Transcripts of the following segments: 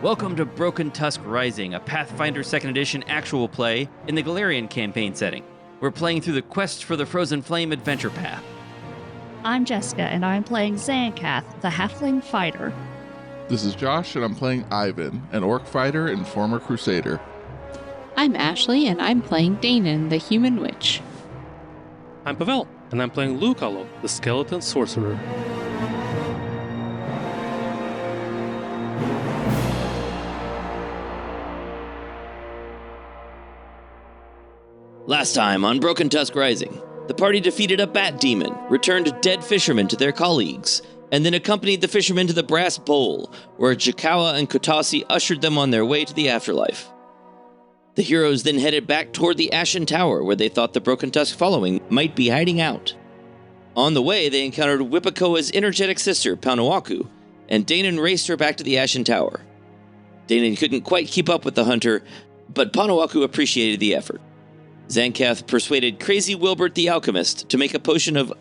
Welcome to Broken Tusk Rising, a Pathfinder 2nd Edition actual play in the Galarian campaign setting. We're playing through the Quest for the Frozen Flame adventure path. I'm Jessica, and I'm playing Xankath, the halfling fighter. This is Josh, and I'm playing Ivan, an orc fighter and former crusader. I'm Ashley, and I'm playing Dhannen, the human witch. I'm Pavel, and I'm playing Luukallo, the skeleton sorcerer. Last time on Broken Tusk Rising, the party defeated a bat demon, returned dead fishermen to their colleagues, and then accompanied the fishermen to the Brass Bowl, where Jakawa and Kotasi ushered them on their way to the afterlife. The heroes then headed back toward the Ashen Tower, where they thought the Broken Tusk following might be hiding out. On the way, they encountered Whippakoa's energetic sister, Paunawaku, and Dhannen raced her back to the Ashen Tower. Dhannen couldn't quite keep up with the hunter, but Paunawaku appreciated the effort. Xankath persuaded Crazy Wilbert the Alchemist to make a potion of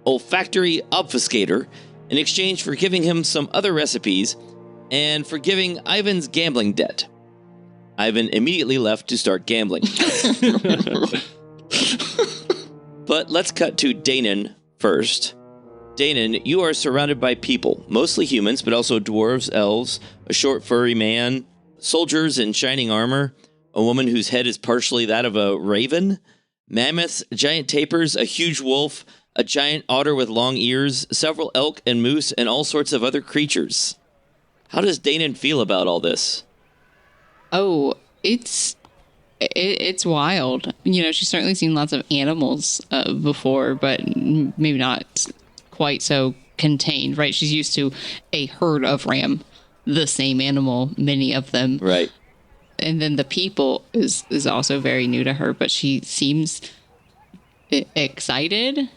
olfactory obfuscator in exchange for giving him some other recipes and forgiving Ivan's gambling debt. Ivan immediately left to start gambling. But let's cut to Dhannen first. Dhannen, you are surrounded by people, mostly humans, but also dwarves, elves, a short furry man, soldiers in shining armor, a woman whose head is partially that of a raven, mammoths, giant tapirs, a huge wolf, a giant otter with long ears, several elk and moose, and all sorts of other creatures. How does Dhannen feel about all this? Oh, it's wild. You know, she's certainly seen lots of animals before, but maybe not quite so contained, right? She's used to a herd of ram, the same animal, many of them. Right. And then the people is also very new to her, but she seems excited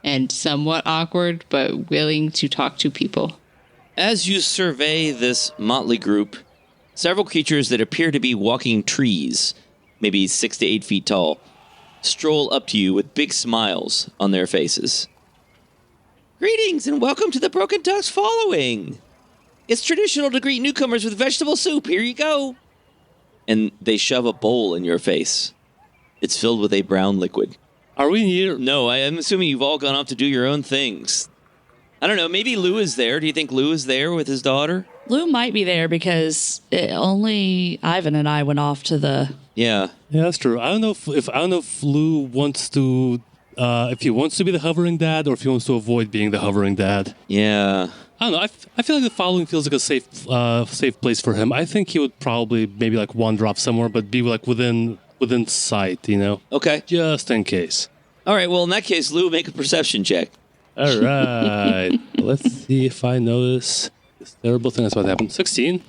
and somewhat awkward, but willing to talk to people. As you survey this motley group, several creatures that appear to be walking trees, maybe 6 to 8 feet tall, stroll up to you with big smiles on their faces. Greetings and welcome to the Broken Tusk following. It's traditional to greet newcomers with vegetable soup. Here you go. And they shove a bowl in your face. It's filled with a brown liquid. Are we here? No, I'm assuming you've all gone off to do your own things. I don't know, maybe Lou is there. Do you think Lou is there with his daughter? Lou might be there because only Ivan and I went off to the... Yeah, that's true. I don't know if Lou wants to... if he wants to be the hovering dad or if he wants to avoid being the hovering dad. Yeah. I don't know. I feel like the following feels like a safe place for him. I think he would probably maybe like wander off somewhere, but be like within sight, you know? Okay. Just in case. All right, well, in that case, Lou, make a perception check. All right. Let's see if I notice this terrible thing that's about to happen. 16.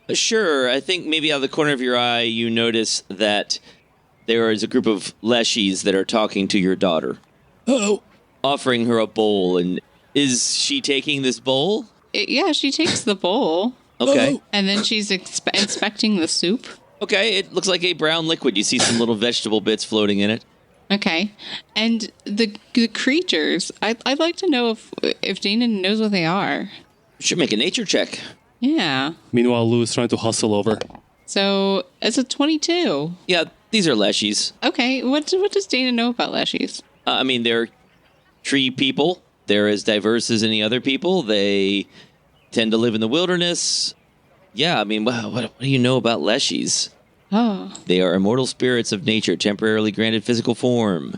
Sure. I think maybe out of the corner of your eye, you notice that there is a group of leshies that are talking to your daughter. Uh-oh. Offering her a bowl, and is she taking this bowl? Yeah, she takes the bowl. Okay. Uh-oh. And then she's inspecting the soup. Okay, it looks like a brown liquid. You see some little vegetable bits floating in it. Okay. And the creatures, I'd like to know if Dhannen knows what they are. Should make a nature check. Yeah. Meanwhile, Lou is trying to hustle over. So, it's a 22. Yeah, these are leshies. Okay, what does Dhannen know about leshies? I mean, they're tree people. They're as diverse as any other people. They tend to live in the wilderness. Yeah, I mean, what do you know about leshies? Oh. They are immortal spirits of nature, temporarily granted physical form.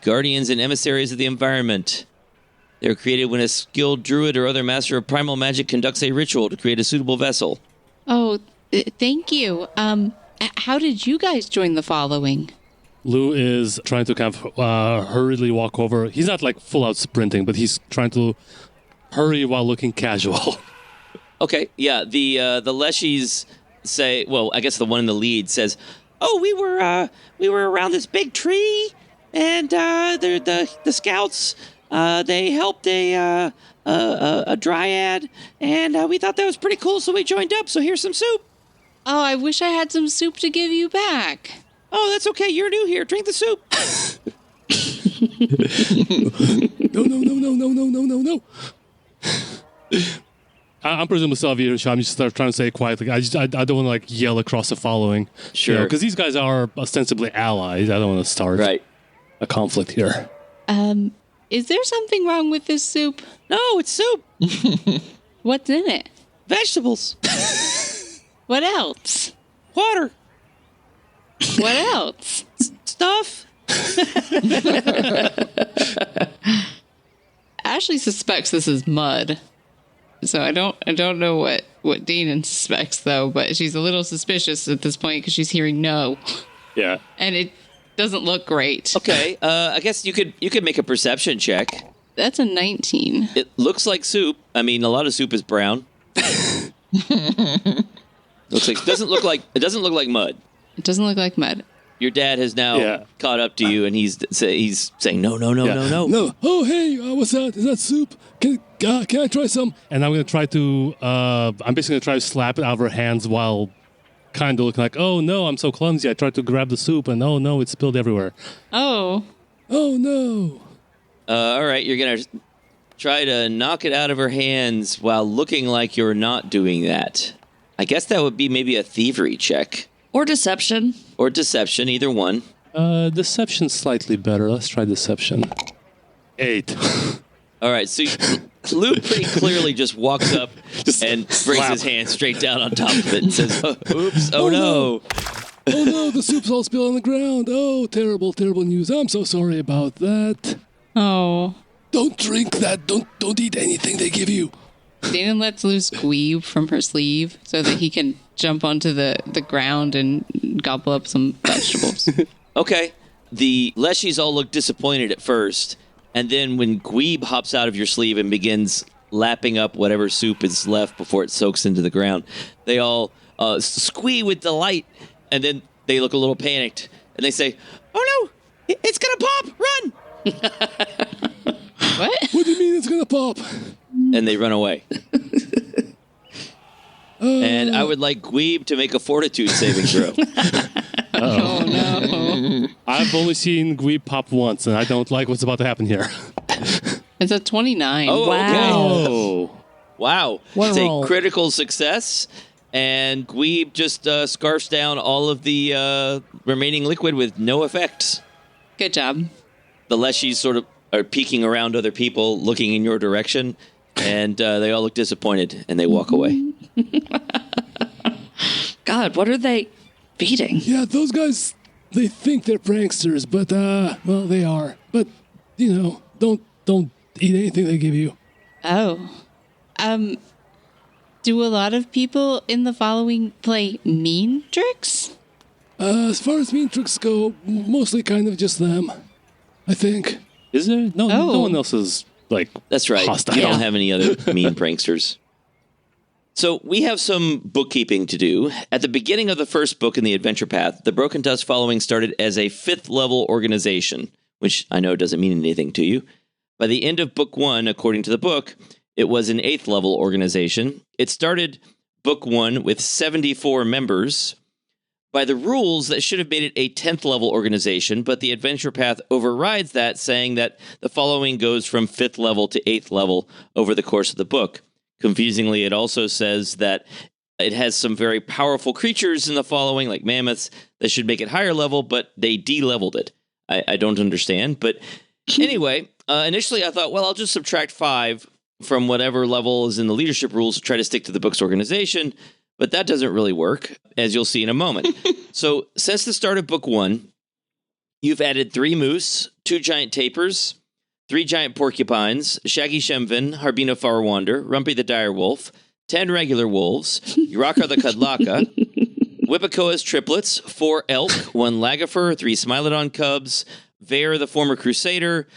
Guardians and emissaries of the environment. They are created when a skilled druid or other master of primal magic conducts a ritual to create a suitable vessel. Oh, thank you. How did you guys join the following? Lou is trying to kind of hurriedly walk over. He's not like full out sprinting, but he's trying to hurry while looking casual. Okay, yeah, the leshies say, well, I guess the one in the lead says, "Oh, we were around this big tree, and the scouts they helped a dryad, and we thought that was pretty cool, so we joined up. So here's some soup." Oh, I wish I had some soup to give you back. Oh, that's okay. You're new here. Drink the soup. No. I'm presuming Sylvia, so I'm just trying to say it quietly. I don't want to like yell across the following. Sure. Because these guys are ostensibly allies. I don't want to start a conflict here. Is there something wrong with this soup? No, it's soup. What's in it? Vegetables. What else? Water. What else? Stuff. Ashley suspects this is mud. So I don't know what Dhannen suspects, though, but she's a little suspicious at this point because she's hearing no. Yeah. And it doesn't look great. Okay, I guess you could make a perception check. That's a 19. It looks like soup. I mean, a lot of soup is brown. Doesn't look like mud. It doesn't look like mud. Your dad has now caught up to you, and he's saying no. No. Oh, hey, what's that? Is that soup? Can I try some? And I'm gonna try to. I'm basically gonna try to slap it out of her hands while kind of looking like, oh no, I'm so clumsy. I tried to grab the soup, and oh no, it spilled everywhere. Oh no. All right, you're gonna try to knock it out of her hands while looking like you're not doing that. I guess that would be maybe a thievery check. Or deception. Or deception, either one. Deception's slightly better. Let's try deception. 8. All right, so Luke pretty clearly just walks up and brings his hand straight down on top of it and says, oops, oh no. Oh no, the soup's all spilled on the ground. Oh, terrible, terrible news. I'm so sorry about that. Oh. Don't drink that. Don't eat anything they give you. Dhannen lets loose Gweeb from her sleeve so that he can jump onto the ground and gobble up some vegetables. Okay. The Leshies all look disappointed at first, and then when Gweeb hops out of your sleeve and begins lapping up whatever soup is left before it soaks into the ground, they all squee with delight, and then they look a little panicked, and they say, oh no, it's gonna pop, run! What? What do you mean it's gonna pop? And they run away. And I would like Gweeb to make a fortitude saving throw. Oh no. I've only seen Gweeb pop once, and I don't like what's about to happen here. It's a 29. Oh, Wow. okay. Oh. Wow. What It's roll? a critical success, and Gweeb just scarfs down all of the remaining liquid with no effects. Good job. The Leshies sort of are peeking around other people, looking in your direction, and they all look disappointed, and they walk away. God, what are they feeding? Yeah, those guys, they think they're pranksters, but, well, they are. But, don't eat anything they give you. Oh. Do a lot of people in the following play mean tricks? As far as mean tricks go, mostly kind of just them, I think. Is there? No, Oh. no one else is, like, That's right. hostile. You don't have any other mean pranksters. So we have some bookkeeping to do. At the beginning of the first book in the adventure path, the Broken Tusk following started as a 5th level organization, which I know doesn't mean anything to you. By the end of book 1, according to the book, it was an 8th level organization. It started book 1 with 74 members. By the rules, that should have made it a 10th level organization, but the adventure path overrides that, saying that the following goes from 5th level to 8th level over the course of the book. Confusingly, it also says that it has some very powerful creatures in the following, like mammoths, that should make it higher level, but they de-leveled it. I don't understand. But anyway, initially I thought, well, I'll just subtract 5 from whatever level is in the leadership rules to try to stick to the book's organization. But that doesn't really work, as you'll see in a moment. So since the start of book 1, you've added 3 moose, 2 giant tapirs, 3 giant porcupines, Shaggy Shemvin, Harbina Farwander, Rumpy the Direwolf, 10 regular wolves, Yurakar the Kudlaka, Whippacoa's triplets, 4 elk, 1 Lagafer, 3 Smilodon cubs, Vare the former crusader,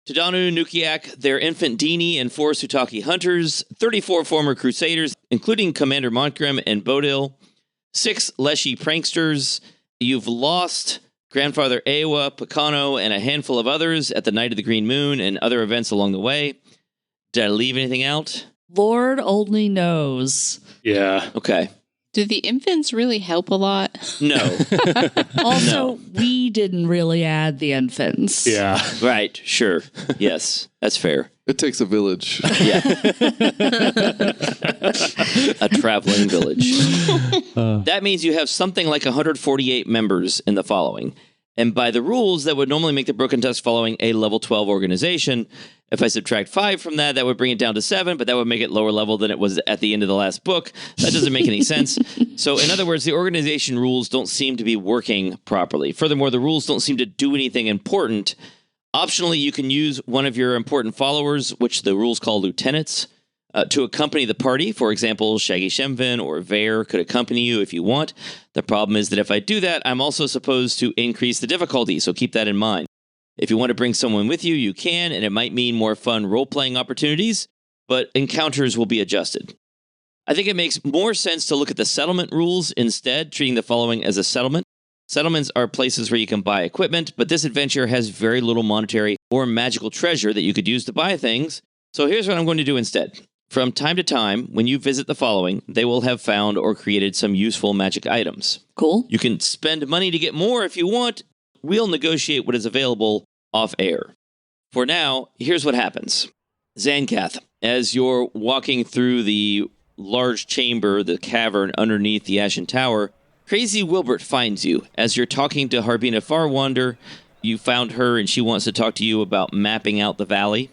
Tadanu Nukiak, their infant Dini, and 4 Sutaki hunters, 34 former crusaders, including Commander Montgrim and Bodil, 6 Leshy pranksters. You've lost Grandfather Ewa, Picano, and a handful of others at the Night of the Green Moon and other events along the way. Did I leave anything out? Lord only knows. Yeah. Okay. Do the infants really help a lot? No. Also, we didn't really add the infants. Yeah. Right, sure. Yes, that's fair. It takes a village. Yeah. A traveling village. That means you have something like 148 members in the following. And by the rules, that would normally make the Broken Tusk following a level 12 organization. If I subtract 5 from that, that would bring it down to 7, but that would make it lower level than it was at the end of the last book. That doesn't make any sense. So in other words, the organization rules don't seem to be working properly. Furthermore, the rules don't seem to do anything important. Optionally, you can use one of your important followers, which the rules call lieutenants, to accompany the party. For example, Shaggy Shemvin or Vare could accompany you if you want. The problem is that if I do that, I'm also supposed to increase the difficulty, so keep that in mind. If you want to bring someone with you, you can, and it might mean more fun role-playing opportunities, but encounters will be adjusted. I think it makes more sense to look at the settlement rules instead, treating the following as a settlement. Settlements are places where you can buy equipment, but this adventure has very little monetary or magical treasure that you could use to buy things. So here's what I'm going to do instead. From time to time, when you visit the following, they will have found or created some useful magic items. Cool. You can spend money to get more if you want. We'll negotiate what is available off air. For now, here's what happens. Xankath, as you're walking through the large chamber, the cavern underneath the Ashen Tower, Crazy Wilbert finds you. As you're talking to Harbina Farwander, you found her and she wants to talk to you about mapping out the valley.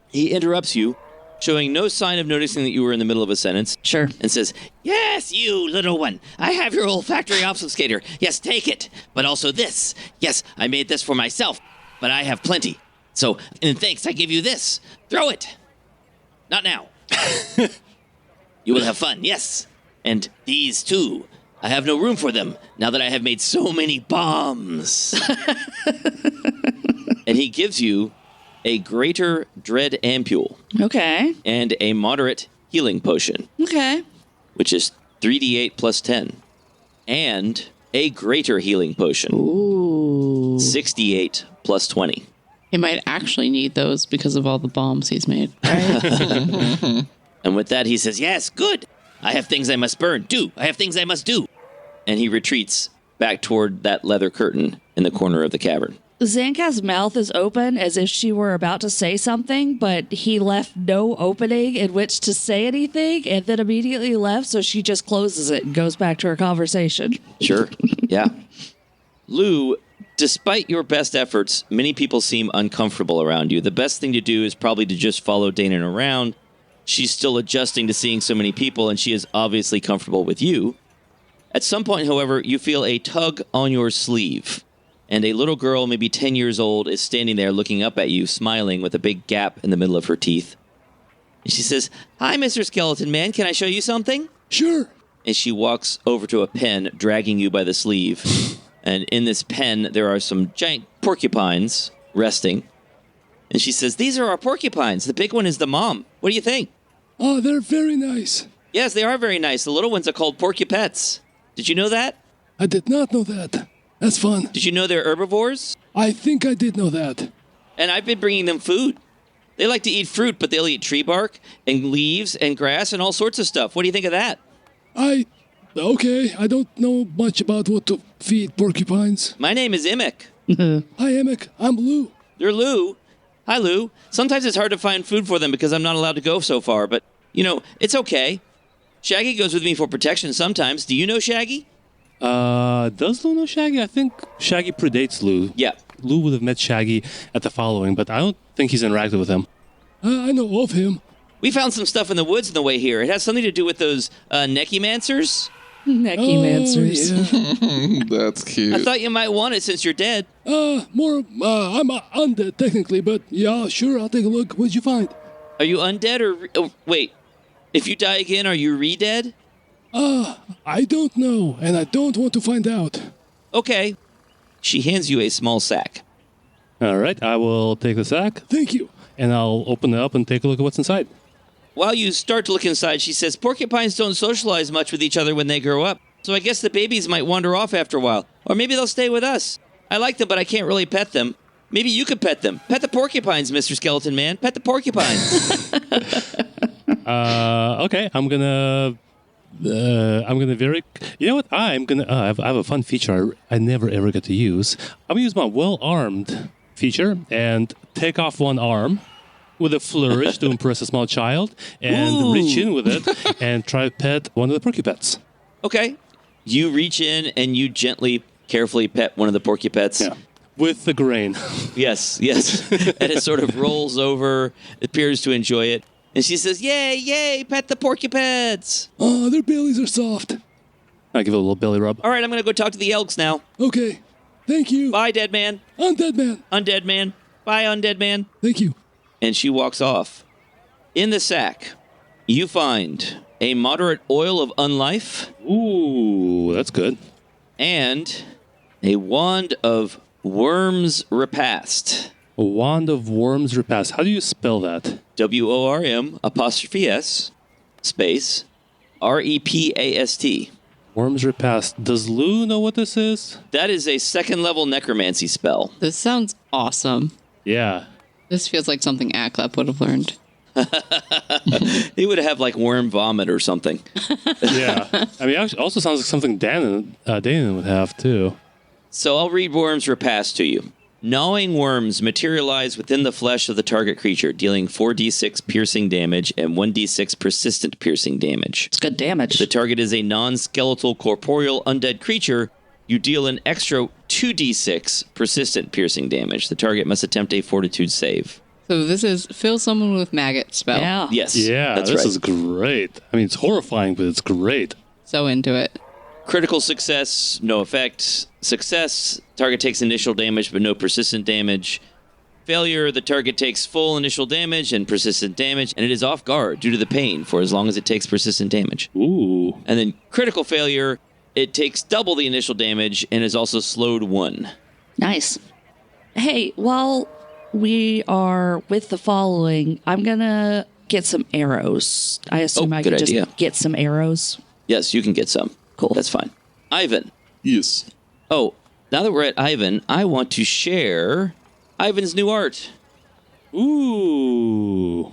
He interrupts you, showing no sign of noticing that you were in the middle of a sentence. Sure. And says, "Yes, you little one. I have your olfactory obfuscator. Yes, take it. But also this. Yes, I made this for myself, but I have plenty. So, in thanks, I give you this. Throw it. Not now. You will have fun, yes. And these too. I have no room for them, now that I have made so many bombs." And he gives you a greater dread ampule Okay. and a moderate healing potion, Okay. which is 3d8 plus 10, and a greater healing potion, Ooh. 68 plus 20. He might actually need those because of all the bombs he's made. And with that, he says, "Yes, good. I have things I must burn. I have things I must do." And he retreats back toward that leather curtain in the corner of the cavern. Xankath's mouth is open as if she were about to say something, but he left no opening in which to say anything and then immediately left, so she just closes it and goes back to her conversation. Sure. Yeah. Lou, despite your best efforts, many people seem uncomfortable around you. The best thing to do is probably to just follow Dhannen around. She's still adjusting to seeing so many people, and she is obviously comfortable with you. At some point, however, you feel a tug on your sleeve, and a little girl, maybe 10 years old, is standing there looking up at you, smiling with a big gap in the middle of her teeth. And she says, "Hi, Mr. Skeleton Man, can I show you something?" Sure. And she walks over to a pen, dragging you by the sleeve. And in this pen, there are some giant porcupines resting. And she says, "These are our porcupines. The big one is the mom. What do you think?" Oh, they're very nice. Yes, they are very nice. The little ones are called porcupets. Did you know that? I did not know that. That's fun. Did you know they're herbivores? I think I did know that. And I've been bringing them food. They like to eat fruit, but they'll eat tree bark and leaves and grass and all sorts of stuff. What do you think of that? Okay, I don't know much about what to feed porcupines. My name is Emic. Hi, Emic. I'm Lou. You're Lou. Hi, Lou. Sometimes it's hard to find food for them because I'm not allowed to go so far, but, it's okay. Shaggy goes with me for protection sometimes. Do you know Shaggy? Does Lou know Shaggy? I think Shaggy predates Lou. Yeah. Lou would have met Shaggy at the following, but I don't think he's interacted with him. I know of him. We found some stuff in the woods on the way here. It has something to do with those neckymancers. Neckymancers. Yeah. That's cute. I thought you might want it since you're dead. I'm undead technically, but yeah, sure, I'll take a look. What'd you find? Are you undead or... Oh, wait. If you die again, are you re-dead? I don't know, and I don't want to find out. Okay. She hands you a small sack. All right, I will take the sack, Thank you. and I'll open it up and take a look at what's inside. While you start to look inside, she says, "Porcupines don't socialize much with each other when they grow up, so I guess the babies might wander off after a while. Or maybe they'll stay with us. I like them, but I can't really pet them. Maybe you could pet them. Pet the porcupines, Mr. Skeleton Man. Pet the porcupines." Okay, I'm gonna I'm gonna You know what? I'm gonna. I have a fun feature I never ever get to use. I'm gonna use my well-armed feature and take off one arm with a flourish to impress a small child, and reach in with it and try to pet one of the porcupets. Okay. You reach in and you gently, carefully pet one of the porcupets. Yeah. With the grain. Yes. And it sort of rolls over, appears to enjoy it. And she says, yay, pet the porcupets. Oh, their bellies are soft. I give it a little belly rub. All right, I'm going to go talk to the Elks now. Okay. Thank you. Bye, dead man. Undead man. Undead man. Bye, undead man. Thank you. And she walks off. In the sack, you find a moderate oil of unlife. Ooh, that's good. And a wand of worms repast. A wand of worms repast. How do you spell that? WORM''S space REPAST. Worms repast. Does Lou know what this is? That is a second level necromancy spell. This sounds awesome. Yeah. This feels like something Klip-Klop would have learned. He would have like worm vomit or something. Yeah. I mean, it also sounds like something Dhannen would have, too. So I'll read Worms Repast to you. Gnawing worms materialize within the flesh of the target creature, dealing 4d6 piercing damage and 1d6 persistent piercing damage. It's good damage. If the target is a non-skeletal corporeal undead creature, you deal an extra 2d6 persistent piercing damage. The target must attempt a fortitude save. So this is fill someone with maggot spell. Yeah. Yes. Yeah, that's this right. is great. I mean, it's horrifying, but it's great. So into it. Critical success, no effect. Success, target takes initial damage but no persistent damage. Failure, the target takes full initial damage and persistent damage, and it is off guard due to the pain for as long as it takes persistent damage. Ooh. And then critical failure, it takes double the initial damage and is also slowed 1. Nice. Hey, while we are with the following, I'm going to get some arrows. I assume I good can idea. just get some arrows. Yes, you can get some. Cool. That's fine. Ivan. Yes. Oh, now that we're at Ivan, I want to share Ivan's new art. Ooh.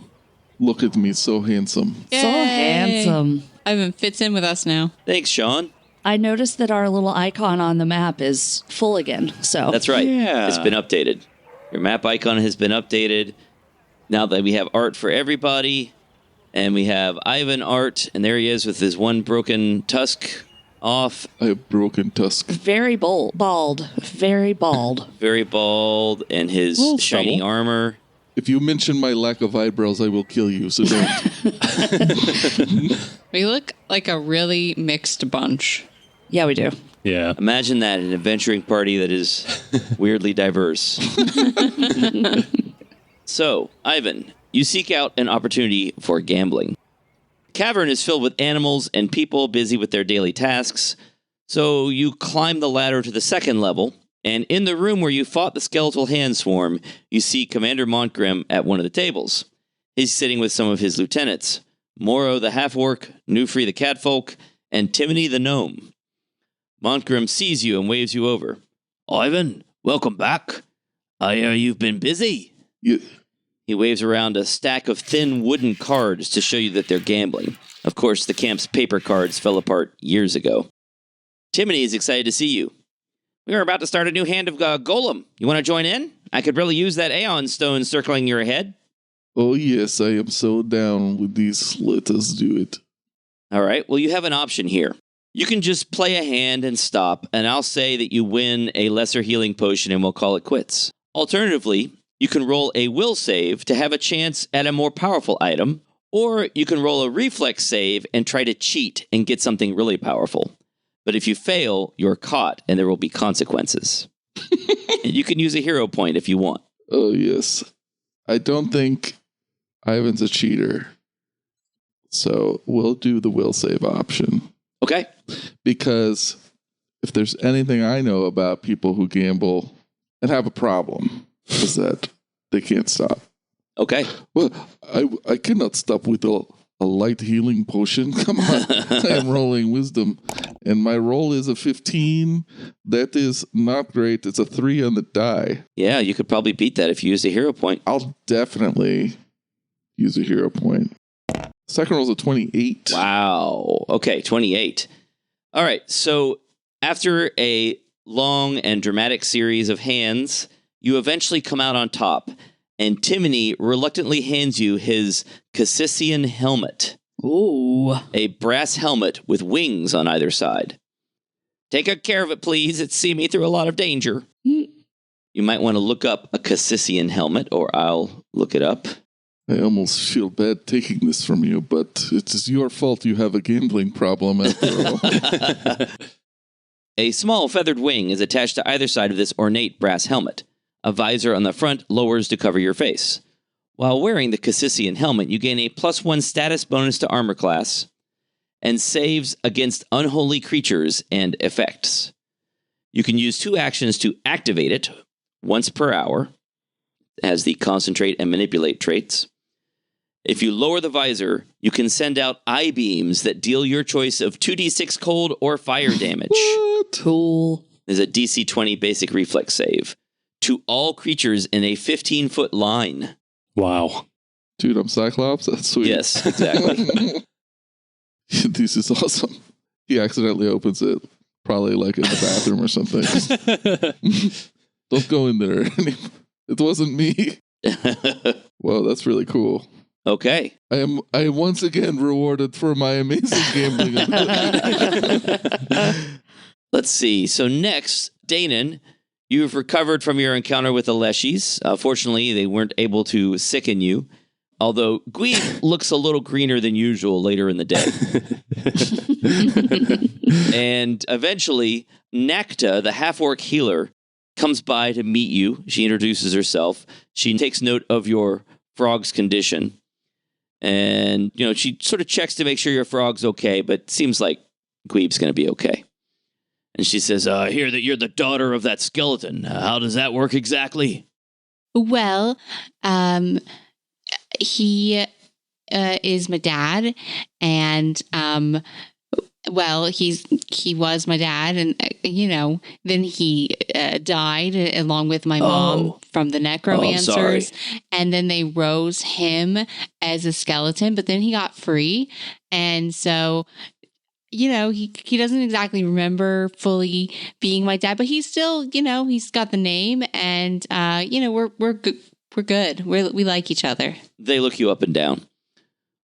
Look at me, so handsome. So handsome. Ivan fits in with us now. Thanks, Sean. I noticed that our little icon on the map is full again. So That's right. Yeah. It's been updated. Your map icon has been updated. Now that we have art for everybody, and we have Ivan art, and there he is with his one broken tusk off. I have broken Tusk. very bald. Very bald. Very bald, and his Little shiny stubble. armor. If you mention my lack of eyebrows, I will kill you, so don't. We look like a really mixed bunch. Yeah, we do. Yeah. Imagine that, an adventuring party that is weirdly diverse. So, Ivan, you seek out an opportunity for gambling. The cavern is filled with animals and people busy with their daily tasks, so you climb the ladder to the second level, and in the room where you fought the skeletal hand swarm, you see Commander Montgrim at one of the tables. He's sitting with some of his lieutenants, Moro the half-orc, Nufri the catfolk, and Timony the gnome. Montgrim sees you and waves you over. Ivan, welcome back. I hear you've been busy. You, He waves around a stack of thin wooden cards to show you that they're gambling. Of course, the camp's paper cards fell apart years ago. Timony is excited to see you. We are about to start a new hand of Golem. You want to join in? I could really use that Aeon stone circling your head. oh yes, I am so down with these. Let us do it. All right, well, you have an option here. You can just play a hand and stop, and I'll say that you win a lesser healing potion and we'll call it quits. Alternatively, you can roll a will save to have a chance at a more powerful item, or you can roll a reflex save and try to cheat and get something really powerful. But if you fail, you're caught and there will be consequences. And you can use a hero point if you want. Oh yes. I don't think Ivan's a cheater. So we'll do the will save option. Okay? Because if there's anything I know about people who gamble and have a problem, is that they can't stop. Okay. Well, I cannot stop with a light healing potion. Come on. I am rolling wisdom. And my roll is a 15. That is not great. It's a 3 on the die. Yeah, you could probably beat that if you used a hero point. I'll definitely use a hero point. Second roll's a 28. Wow. Okay, 28. All right, so after a long and dramatic series of hands, you eventually come out on top, and Timony reluctantly hands you his Cassissian helmet. Ooh. A brass helmet with wings on either side. Take good care of it, please. It's seen me through a lot of danger. You might want to look up a Cassissian helmet, or I'll look it up. I almost feel bad taking this from you, but it is your fault you have a gambling problem after all. A small feathered wing is attached to either side of this ornate brass helmet. A visor on the front lowers to cover your face. While wearing the Cassissian helmet, you gain a +1 status bonus to armor class and saves against unholy creatures and effects. You can use 2 actions to activate it, once per hour. It has the concentrate and manipulate traits. If you lower the visor, you can send out eye beams that deal your choice of 2d6 cold or fire damage. What? Cool. There's a DC 20 basic reflex save to all creatures in a 15-foot line. Wow. Dude, I'm Cyclops? That's sweet. Yes, exactly. This is awesome. He accidentally opens it, probably like in the bathroom or something. Don't go in there. It wasn't me. Whoa, that's really cool. Okay. I am once again rewarded for my amazing gambling ability. Let's see. So next, Dhannen, you've recovered from your encounter with the Leshies. Fortunately, they weren't able to sicken you, although Gweeb looks a little greener than usual later in the day. And eventually, Nakta, the half-orc healer, comes by to meet you. She introduces herself. She takes note of your frog's condition. And, she sort of checks to make sure your frog's okay, but seems like Gweeb's going to be okay. And she says, I hear that you're the daughter of that skeleton. How does that work exactly? Well, he is my dad, and well, he was my dad, and then he died along with my mom from the necromancers, and then they rose him as a skeleton, but then he got free, and so he doesn't exactly remember fully being my dad, but he's still he's got the name, and we're good. We like each other. They look you up and down.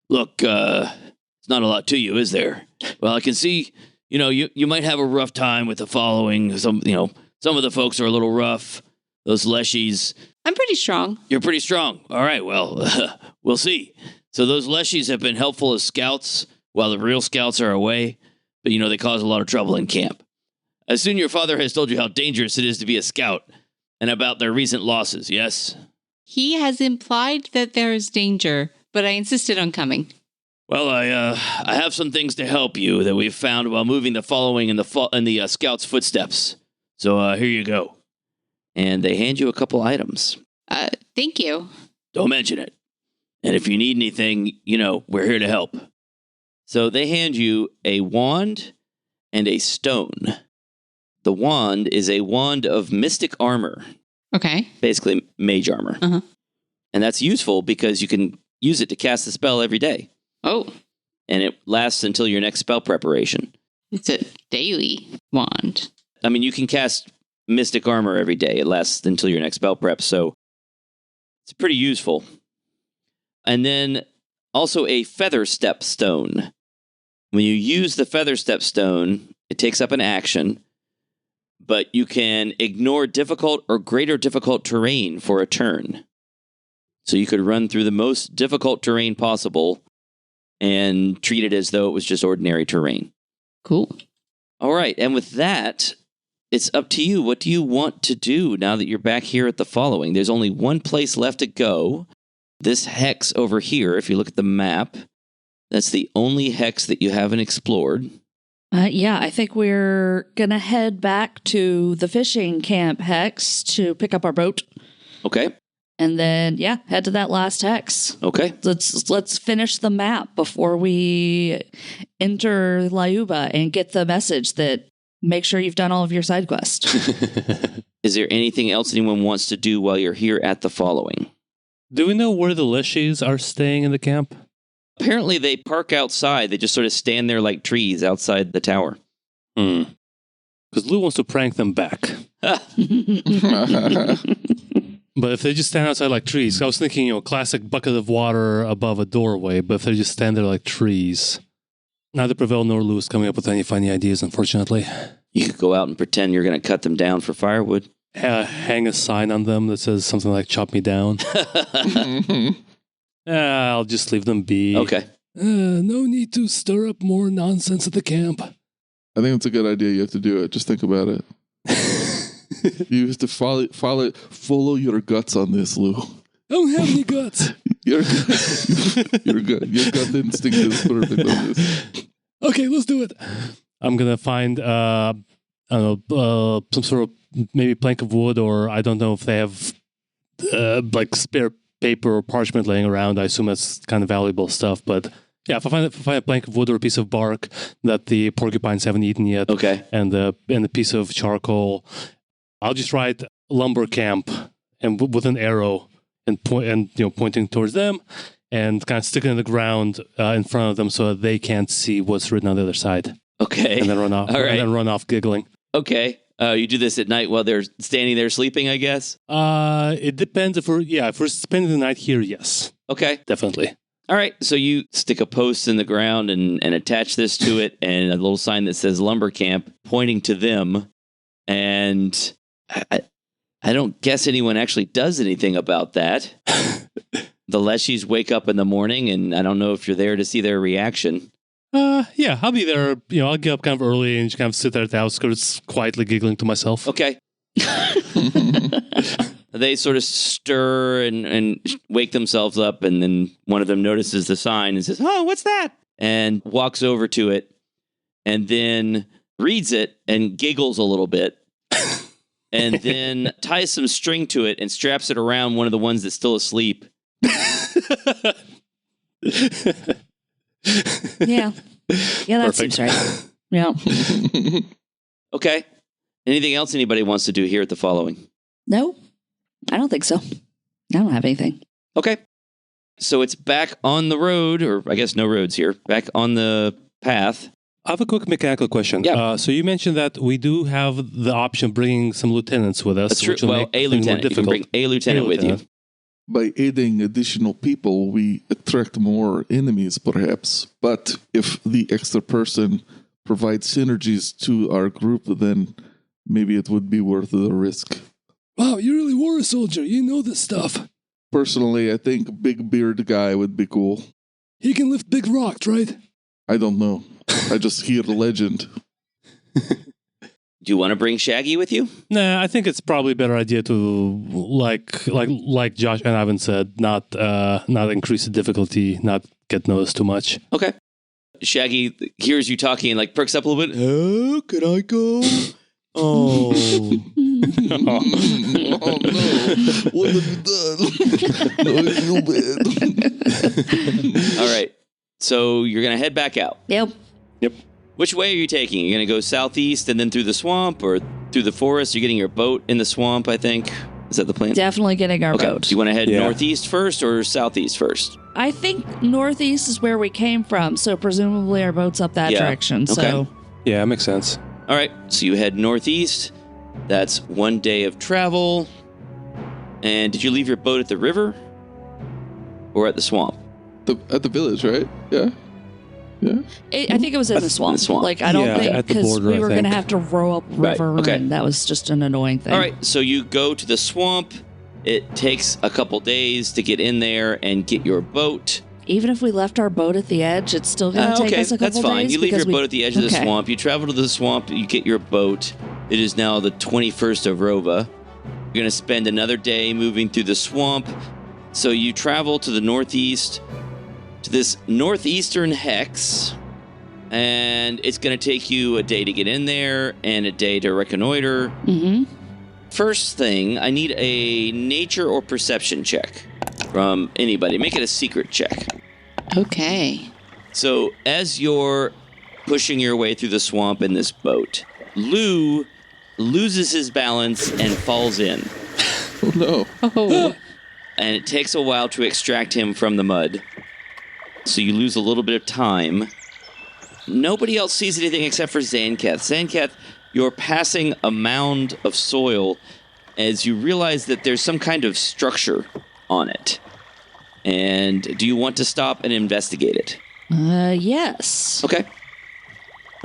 Look, it's not a lot to you, is there? Well, I can see, you might have a rough time with the following. Some of the folks are a little rough. Those Leshies. I'm pretty strong. You're pretty strong. All right, well, we'll see. So those Leshies have been helpful as scouts while the real scouts are away, but they cause a lot of trouble in camp. I assume your father has told you how dangerous it is to be a scout and about their recent losses, yes? He has implied that there is danger, but I insisted on coming. Well, I have some things to help you that we've found while moving the following in the scout's footsteps. So here you go. And they hand you a couple items. Thank you. Don't mention it. And if you need anything, we're here to help. So they hand you a wand and a stone. The wand is a wand of mystic armor. Okay. Basically, mage armor. Uh-huh. And that's useful because you can use it to cast the spell every day. Oh. And it lasts until your next spell preparation. It's a daily wand. I mean, you can cast mystic armor every day. It lasts until your next spell prep, so it's pretty useful. And then also a feather step stone. When you use the feather step stone, it takes up an action, but you can ignore difficult or greater difficult terrain for a turn. So you could run through the most difficult terrain possible and treat it as though it was just ordinary terrain. Cool. All right, and with that, it's up to you. What do you want to do now that you're back here at the following? There's only one place left to go. This hex over here, if you look at the map, that's the only hex that you haven't explored. Yeah, I think we're going to head back to the fishing camp hex to pick up our boat. Okay. And then, head to that last hex. Okay. Let's finish the map before we enter Lyuba and get the message that make sure you've done all of your side quests. Is there anything else anyone wants to do while you're here at the following? Do we know where the Leshies are staying in the camp? Apparently they park outside. They just sort of stand there like trees outside the tower. Because Lou wants to prank them back. But if they just stand outside like trees, I was thinking, classic bucket of water above a doorway, but if they just stand there like trees, neither Pavel nor Lou is coming up with any funny ideas, unfortunately. You could go out and pretend you're going to cut them down for firewood. Hang a sign on them that says something like, chop me down. I'll just leave them be. Okay. No need to stir up more nonsense at the camp. I think it's a good idea. You have to do it. Just think about it. You have to follow your guts on this, Lou. I don't have any guts. Your gut instinct is perfect on this. Okay, let's do it. I'm going to find, some sort of maybe plank of wood, or I don't know if they have like spare paper or parchment laying around. I assume that's kind of valuable stuff, but yeah, if I find a plank of wood or a piece of bark that the porcupines haven't eaten yet, okay, and a piece of charcoal, I'll just write lumber camp and with an arrow and pointing towards them, and kind of stick it in the ground in front of them so that they can't see what's written on the other side. Okay, and then run off. All right. And then run off giggling. Okay, you do this at night while they're standing there sleeping, I guess. It depends if we're spending the night here. Yes. Okay, definitely. All right, so you stick a post in the ground and attach this to it, and a little sign that says lumber camp pointing to them. And I don't guess anyone actually does anything about that. The Leshies wake up in the morning, and I don't know if you're there to see their reaction. Yeah, I'll be there. I'll get up kind of early and just kind of sit there at the outskirts, quietly giggling to myself. Okay. They sort of stir and wake themselves up, and then one of them notices the sign and says, "Oh, what's that?" and walks over to it, and then reads it and giggles a little bit, and then ties some string to it and straps it around one of the ones that's still asleep. Yeah, that seems right. Yeah. Okay. Anything else anybody wants to do here at the following? No, I don't think so. I don't have anything. Okay. So it's back on the road, or I guess no roads here, back on the path. I have a quick mechanical question. Yeah. So you mentioned that we do have the option of bringing some lieutenants with us. That's true. Well, a lieutenant. You can bring a lieutenant with you. By aiding additional people, we attract more enemies, perhaps. But if the extra person provides synergies to our group, then maybe it would be worth the risk. Wow, you really were a soldier. You know this stuff. Personally, I think Big Beard Guy would be cool. He can lift big rocks, right? I don't know. I just hear the legend. Do you want to bring Shaggy with you? Nah, I think it's probably a better idea to, like Josh and Ivan said, not increase the difficulty, not get noticed too much. Okay. Shaggy hears you talking and perks up a little bit. Oh, can I go? Oh. Oh no. What have you done? No, I feel bad. All right. So you're going to head back out. Yep. Which way are you taking? You're going to go southeast and then through the swamp, or through the forest? You're getting your boat in the swamp, I think. Is that the plan? Definitely getting our boat. Do you want to head northeast first or southeast first? I think northeast is where we came from, so presumably our boat's up that direction. So yeah, makes sense. All right, so you head northeast. That's 1 day of travel. And did you leave your boat at the river or at the swamp? At the village, right? Yeah. Yeah. I think it was in the swamp. I don't think, because we were going to have to row up river, and that was just an annoying thing. All right, so you go to the swamp. It takes a couple days to get in there and get your boat. Even if we left our boat at the edge, it's still going to take us a couple days? That's fine. You leave your boat at the edge of the swamp. You travel to the swamp. You get your boat. It is now the 21st of Rova. You're going to spend another day moving through the swamp. So you travel to the northeast, to this northeastern hex, and it's going to take you a day to get in there and a day to reconnoiter. Mm-hmm. First thing, I need a nature or perception check from anybody. Make it a secret check. Okay. So as you're pushing your way through the swamp in this boat, Lou loses his balance and falls in. Oh no. Oh. And it takes a while to extract him from the mud. So you lose a little bit of time. Nobody else sees anything except for Xankath. Xankath, you're passing a mound of soil as you realize that there's some kind of structure on it. And do you want to stop and investigate it? Yes. Okay.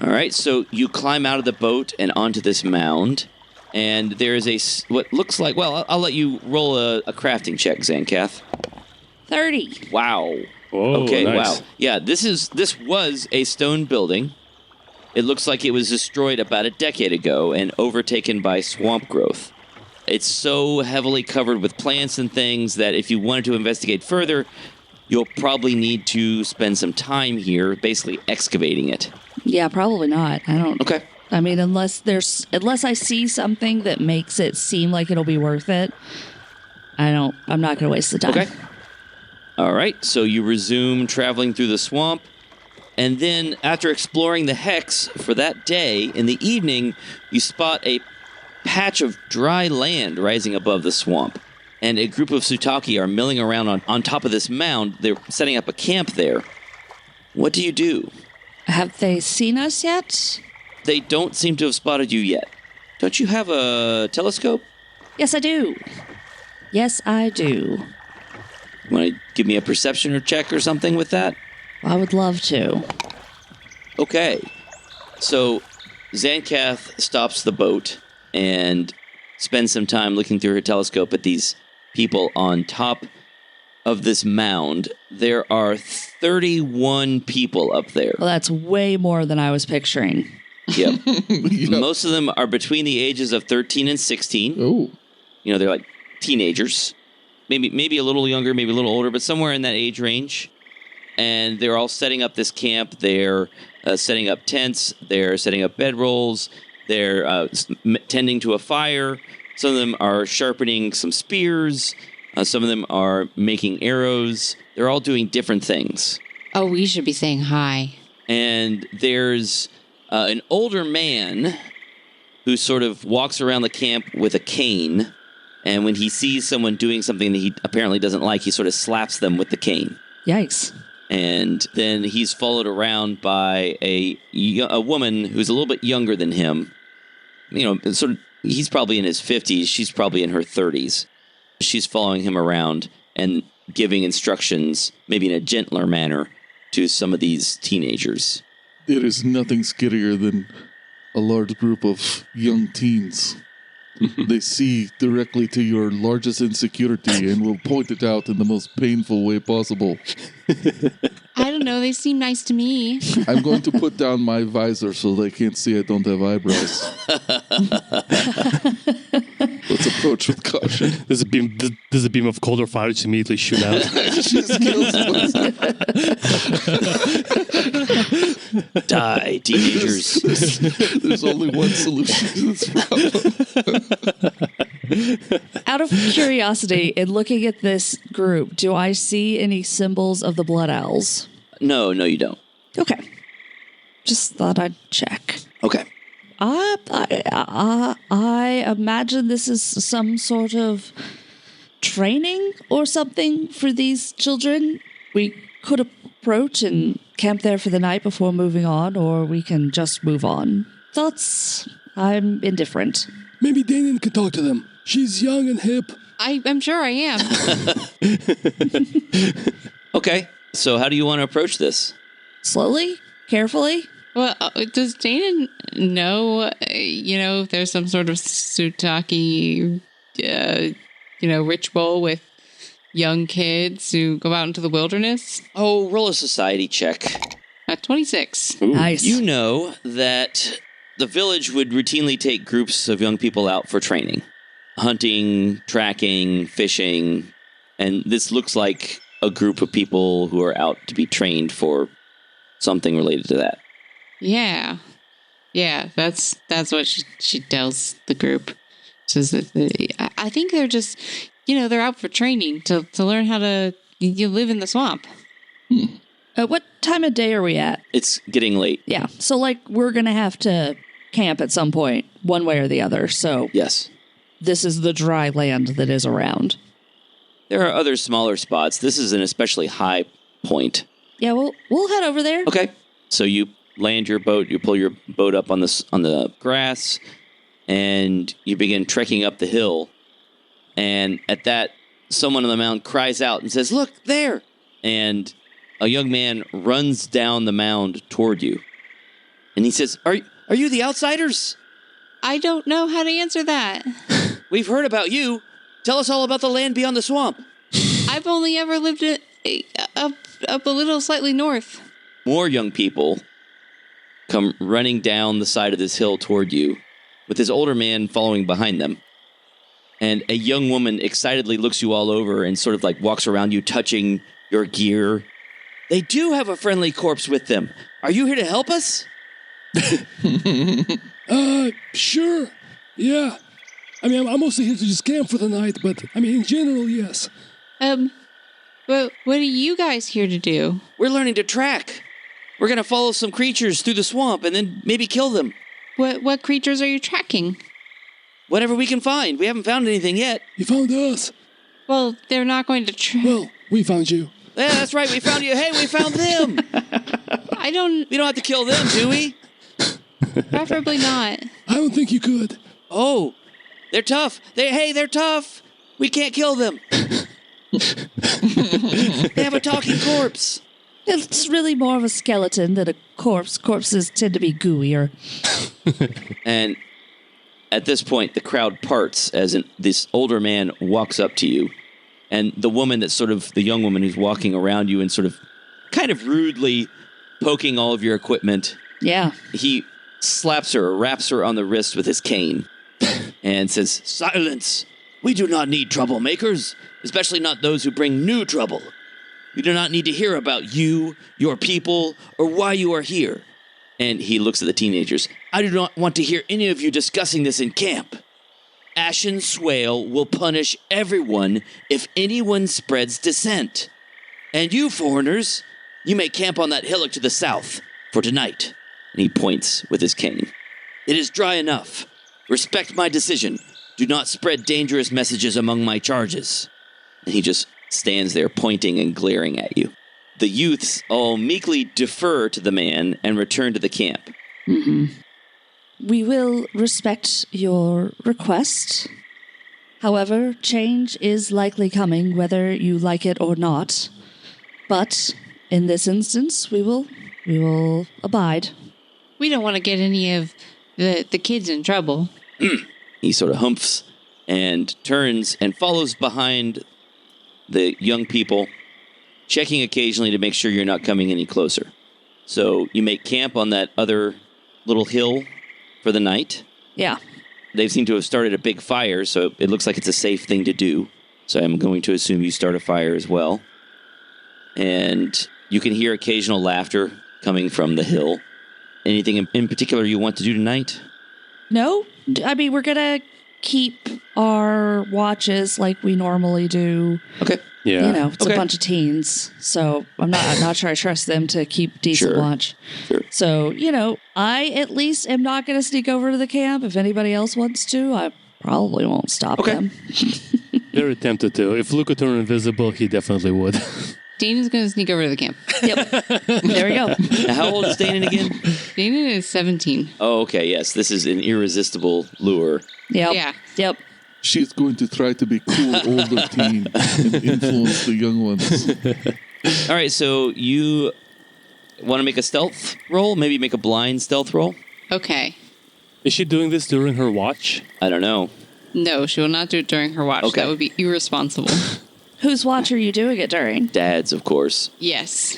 All right, so you climb out of the boat and onto this mound, and there is what looks like, well, I'll let you roll a crafting check, Xankath. 30. Wow. Oh, okay, nice. wow. Yeah, this was a stone building. It looks like it was destroyed about a decade ago and overtaken by swamp growth. It's so heavily covered with plants and things that if you wanted to investigate further, you'll probably need to spend some time here basically excavating it. Yeah, probably not. I don't. Okay. I mean, unless I see something that makes it seem like it'll be worth it, I'm not going to waste the time. Okay. All right, so you resume traveling through the swamp, and then after exploring the hex for that day, in the evening, you spot a patch of dry land rising above the swamp, and a group of Sutaki are milling around on top of this mound. They're setting up a camp there. What do you do? Have they seen us yet? They don't seem to have spotted you yet. Don't you have a telescope? Yes, I do. Yes, I do. Want to give me a perception or check or something with that? I would love to. Okay. So Xankath stops the boat and spends some time looking through her telescope at these people on top of this mound. There are 31 people up there. Well, that's way more than I was picturing. Yep. Most of them are between the ages of 13 and 16. Oh. You know, they're like teenagers. Maybe a little younger, maybe a little older, but somewhere in that age range. And they're all setting up this camp. They're setting up tents. They're setting up bedrolls. They're tending to a fire. Some of them are sharpening some spears. Some of them are making arrows. They're all doing different things. Oh, we should be saying hi. And there's an older man who sort of walks around the camp with a cane. And when he sees someone doing something that he apparently doesn't like, he sort of slaps them with the cane. Yikes. And then he's followed around by a woman who's a little bit younger than him. You know, sort of, he's probably in his 50s. She's probably in her 30s. She's following him around and giving instructions, maybe in a gentler manner, to some of these teenagers. There is nothing scarier than a large group of young teens. They see directly to your largest insecurity and will point it out in the most painful way possible. I don't know. They seem nice to me. I'm going to put down my visor so they can't see I don't have eyebrows. Let's approach with caution. There's a beam of colder fire to immediately shoot out. Just kills myself. Die, teenagers. There's only one solution to this problem. Out of curiosity, in looking at this group, do I see any symbols of the Blood Owls? No, you don't. Okay. Just thought I'd check. Okay. I imagine this is some sort of training or something for these children. We could approach and camp there for the night before moving on, or we can just move on. Thoughts? I'm indifferent. Maybe Dhannen could talk to them. She's young and hip. I'm sure I am. Okay. So how do you want to approach this? Slowly? Carefully? Well, does Dana know, if there's some sort of Sutaki, ritual with young kids who go out into the wilderness? Oh, roll a society check. 26. Ooh. Nice. You know that the village would routinely take groups of young people out for training. Hunting, tracking, fishing, and this looks like a group of people who are out to be trained for something related to that. Yeah, that's what she tells the group. Says that I think they're just, they're out for training to learn how to live in the swamp. What time of day are we at? It's getting late. Yeah, so we're going to have to camp at some point, one way or the other, so Yes. this is the dry land that is around. There are other smaller spots. This is an especially high point. Yeah, we'll head over there. Okay. So you land your boat, you pull your boat up on the grass, and you begin trekking up the hill. And at that, someone on the mound cries out and says, "Look, there!" And a young man runs down the mound toward you. And he says, Are you the outsiders? I don't know how to answer that. We've heard about you. Tell us all about the land beyond the swamp. I've only ever lived up a little slightly north. More young people come running down the side of this hill toward you, with this older man following behind them. And a young woman excitedly looks you all over and sort of like walks around you, touching your gear. They do have a friendly corpse with them. Are you here to help us? Sure. Yeah. I mean, I'm mostly here to just camp for the night, but I mean, in general, yes. But what are you guys here to do? We're learning to track. We're going to follow some creatures through the swamp and then maybe kill them. What creatures are you tracking? Whatever we can find. We haven't found anything yet. You found us. Well, they're not going to Well, we found you. Yeah, that's right. We found you. Hey, we found them. I don't... We don't have to kill them, do we? Preferably not. I don't think you could. Oh, they're tough. They're tough. We can't kill them. They have a talking corpse. It's really more of a skeleton than a corpse. Corpses tend to be gooier. And at this point, the crowd parts as this older man walks up to you. And the woman that's sort of the young woman who's walking around you and sort of kind of rudely poking all of your equipment. Yeah. He slaps her, wraps her on the wrist with his cane and says, "Silence! We do not need troublemakers, especially not those who bring new trouble. We do not need to hear about you, your people, or why you are here." And he looks at the teenagers. "I do not want to hear any of you discussing this in camp. Ashen Swale will punish everyone if anyone spreads dissent. And you foreigners, you may camp on that hillock to the south for tonight." And he points with his cane. "It is dry enough. Respect my decision. Do not spread dangerous messages among my charges." And he just stands there pointing and glaring at you. The youths all meekly defer to the man and return to the camp. Mm-hmm. We will respect your request. However, change is likely coming whether you like it or not. But in this instance, we will abide. We don't want to get any of the kids in trouble. He sort of humphs and turns and follows behind the young people, checking occasionally to make sure you're not coming any closer. So you make camp on that other little hill for the night. Yeah. They seem to have started a big fire, so it looks like it's a safe thing to do. So I'm going to assume you start a fire as well. And you can hear occasional laughter coming from the hill. Anything in particular you want to do tonight? No. I mean, we're going to keep our watches like we normally do. Okay. Yeah. You know, it's a bunch of teens, so I'm not sure I trust them to keep decent watch. Sure. So, you know, I at least am not going to sneak over to the camp. If anybody else wants to, I probably won't stop them. Very tempted to. If Luca turned invisible, he definitely would. Dana's going to sneak over to the camp. Yep. There we go. Now, how old is Dhannen again? Dana is 17. Oh, okay, yes. This is an irresistible lure. Yep. Yeah. Yep. She's going to try to be cool older teen and influence the young ones. All right, so you want to make a stealth roll? Maybe make a blind stealth roll? Okay. Is she doing this during her watch? I don't know. No, she will not do it during her watch. Okay. That would be irresponsible. Whose watch are you doing it during? Dad's, of course. Yes.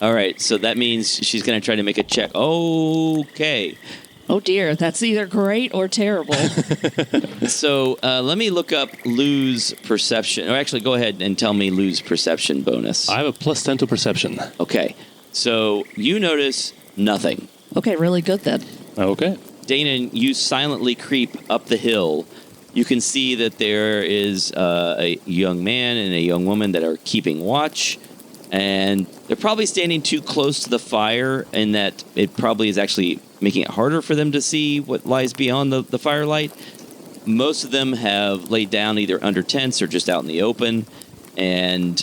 All right, so that means she's going to try to make a check. Okay. Oh dear, that's either great or terrible. So let me look up Lou's perception. Or actually, go ahead and tell me Lou's perception bonus. I have a +10 to perception. Okay, so you notice nothing. Okay, really good then. Okay. Dhannen, you silently creep up the hill. You can see that there is a young man and a young woman that are keeping watch. And they're probably standing too close to the fire, and that it probably is actually making it harder for them to see what lies beyond the firelight. Most of them have laid down either under tents or just out in the open, and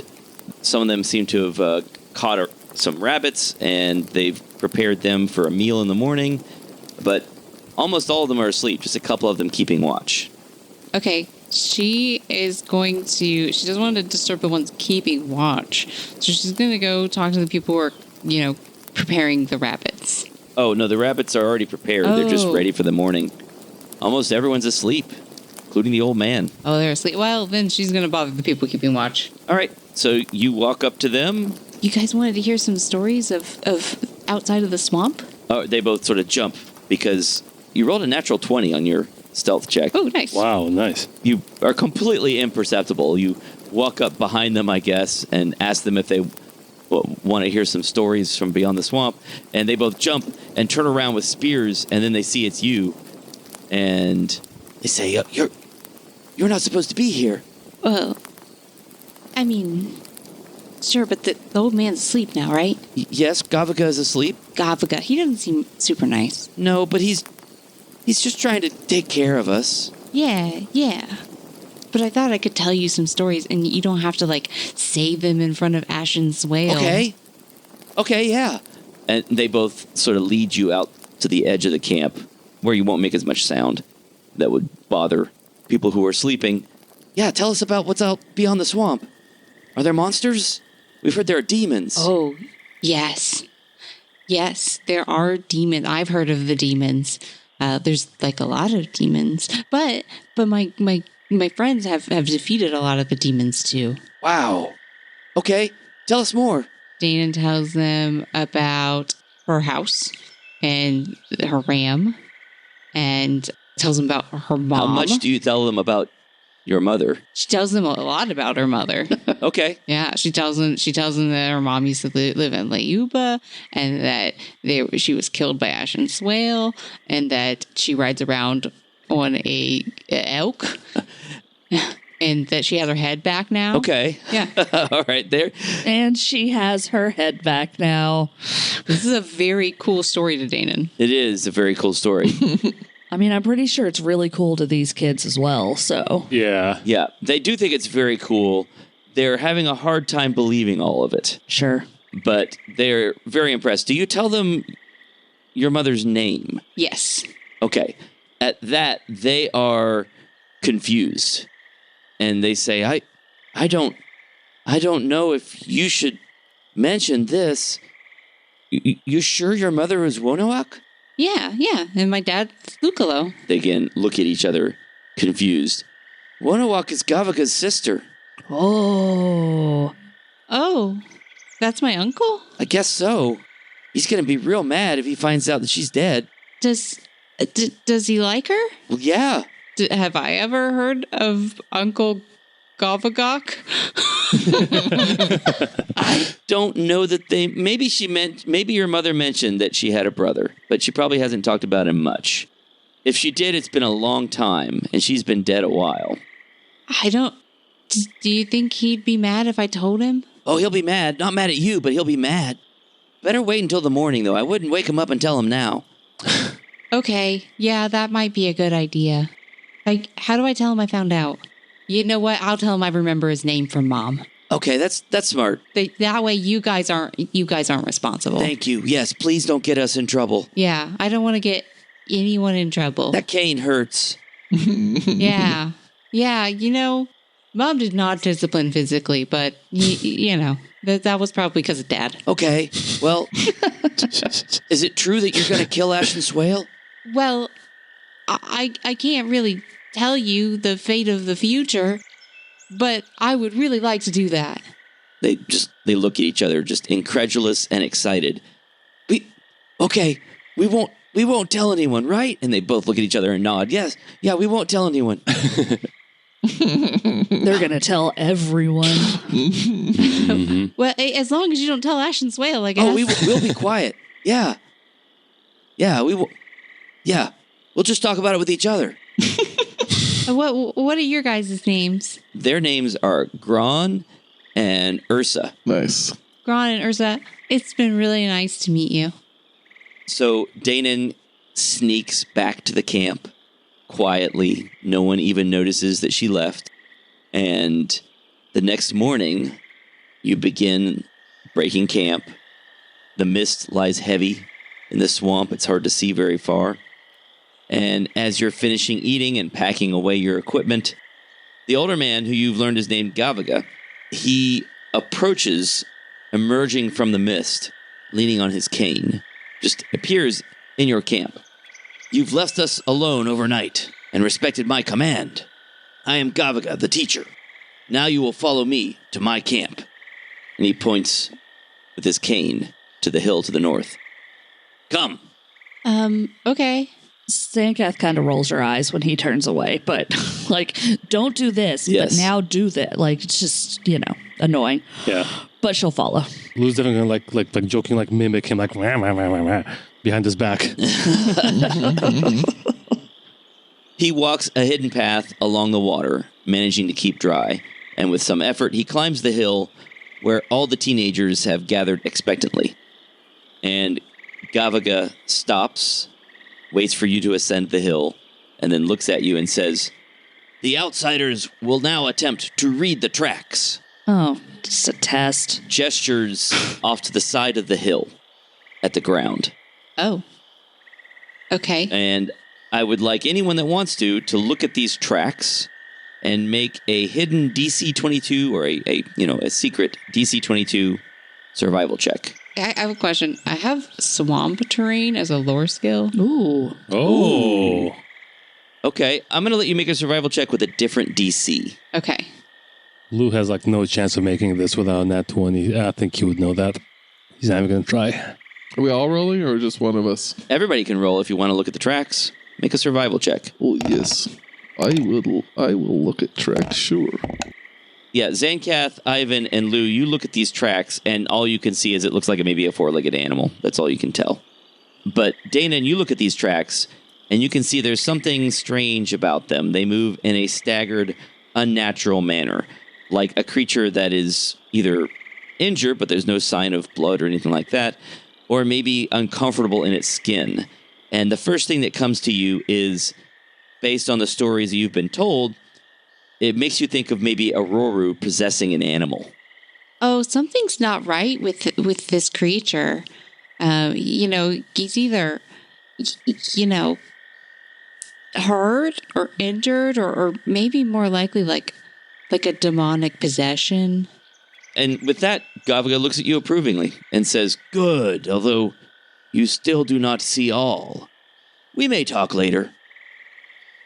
some of them seem to have caught some rabbits, and they've prepared them for a meal in the morning. But almost all of them are asleep, just a couple of them keeping watch. Okay, she doesn't want to disturb the ones keeping watch. So she's going to go talk to the people who are, preparing the rabbits. Oh, no, the rabbits are already prepared. They're just ready for the morning. Almost everyone's asleep, including the old man. Oh, they're asleep. Well, then she's going to bother the people keeping watch. All right, so you walk up to them. You guys wanted to hear some stories of outside of the swamp? Oh, they both sort of jump because you rolled a natural 20 on your stealth check. Oh, nice. Wow, nice. You are completely imperceptible. You walk up behind them, I guess, and ask them if they want to hear some stories from beyond the swamp. And they both jump and turn around with spears, and then they see it's you. And they say, you're not supposed to be here. Well, I mean, sure, but the old man's asleep now, right? Yes, Gavaga is asleep. Gavaga, he doesn't seem super nice. No, but he's just trying to take care of us. Yeah. But I thought I could tell you some stories, and you don't have to, save them in front of Ashen's whale. Okay, yeah. And they both sort of lead you out to the edge of the camp, where you won't make as much sound that would bother people who are sleeping. Yeah, tell us about what's out beyond the swamp. Are there monsters? We've heard there are demons. Oh, yes. Yes, there are demons. I've heard of the demons. There's a lot of demons, but my friends have defeated a lot of the demons too. Wow. Okay, tell us more. Dhannen tells them about her house and her ram, and tells them about her mom. How much do you tell them about your mother? She tells them a lot about her mother. Okay. Yeah, she tells them that her mom used to live in Leuba, and that she was killed by Ashen's whale, and that she rides around on a elk, and that she has her head back now. Okay. Yeah. All right, there. And she has her head back now. This is a very cool story to Dhannen. It is a very cool story. I mean, I'm pretty sure it's really cool to these kids as well, so. Yeah. Yeah, they do think it's very cool. They're having a hard time believing all of it. Sure. But they're very impressed. Do you tell them your mother's name? Yes. Okay. At that, they are confused. And they say, I don't know if you should mention this. You sure your mother is Wonoak? Yeah. And my dad's Luukallo. They again look at each other, confused. Wonoak is Gavaga's sister. Oh. Oh, that's my uncle? I guess so. He's going to be real mad if he finds out that she's dead. Does he like her? Well, yeah. Have I ever heard of Uncle Gavagok? I don't know that maybe your mother mentioned that she had a brother, but she probably hasn't talked about him much. If she did, it's been a long time, and she's been dead a while. Do you think he'd be mad if I told him? Oh, he'll be mad. Not mad at you, but he'll be mad. Better wait until the morning, though. I wouldn't wake him up and tell him now. Okay, yeah, that might be a good idea. How do I tell him I found out? You know what? I'll tell him I remember his name from Mom. Okay, that's smart. That way you guys aren't responsible. Thank you. Yes, please don't get us in trouble. Yeah, I don't want to get anyone in trouble. That cane hurts. Yeah. Yeah, Mom did not discipline physically, but that was probably because of Dad. Okay, well, is it true that you're going to kill Ashen's whale? Well, I can't really tell you the fate of the future, but I would really like to do that. They look at each other, just incredulous and excited. We won't tell anyone, right? And they both look at each other and nod. Yes, yeah, we won't tell anyone. They're going to tell everyone. Mm-hmm. Well, as long as you don't tell Ashen's whale, I guess. Oh, we'll be quiet. Yeah. Yeah, we will. Yeah, we'll just talk about it with each other. What are your guys' names? Their names are Gron and Ursa. Nice. Gron and Ursa, it's been really nice to meet you. So Dhannen sneaks back to the camp quietly. No one even notices that she left. And the next morning, You begin breaking camp. The mist lies heavy in the swamp. It's hard to see very far. And as you're finishing eating and packing away your equipment, the older man, who you've learned is named Gavaga, he approaches, emerging from the mist, leaning on his cane, just appears in your camp. You've left us alone overnight and respected my command. I am Gavaga, the teacher. Now you will follow me to my camp. And he points with his cane to the hill to the north. Come. Okay. Xankath kind of rolls her eyes when he turns away, but like, don't do this, Yes. but now do that. Like, it's just, annoying. Yeah. But she'll follow. Lou's definitely gonna like joking, like mimic him, like wah, wah, wah, wah, wah, behind his back. He walks a hidden path along the water, managing to keep dry, and with some effort, he climbs the hill where all the teenagers have gathered expectantly. And Gavaga stops, waits for you to ascend the hill, and then looks at you and says, "The outsiders will now attempt to read the tracks." Oh, just a test. Gestures off to the side of the hill at the ground. Oh. Okay. And I would like anyone that wants to look at these tracks and make a hidden DC 22 or a secret DC 22 survival check. I have a question. I have swamp terrain as a lore skill. Ooh. Oh. Okay, I'm going to let you make a survival check with a different DC. Okay. Lou has like no chance of making this without a nat 20. I think he would know that. He's not even gonna try. Are we all rolling or just one of us? Everybody can roll if you want to look at the tracks. Make a survival check. Oh, yes. I will look at tracks, sure. Yeah, Xankath, Ivan, and Lou, you look at these tracks, and all you can see is it looks like maybe a four-legged animal. That's all you can tell. But Dana, you look at these tracks, and you can see there's something strange about them. They move in a staggered, unnatural manner, like a creature that is either injured, but there's no sign of blood or anything like that, or maybe uncomfortable in its skin. And the first thing that comes to you is, based on the stories you've been told, it makes you think of maybe a Roru possessing an animal. Oh, something's not right with this creature. He's either, hurt or injured or maybe more likely like a demonic possession. And with that, Gavaga looks at you approvingly and says, "Good, although you still do not see all. We may talk later."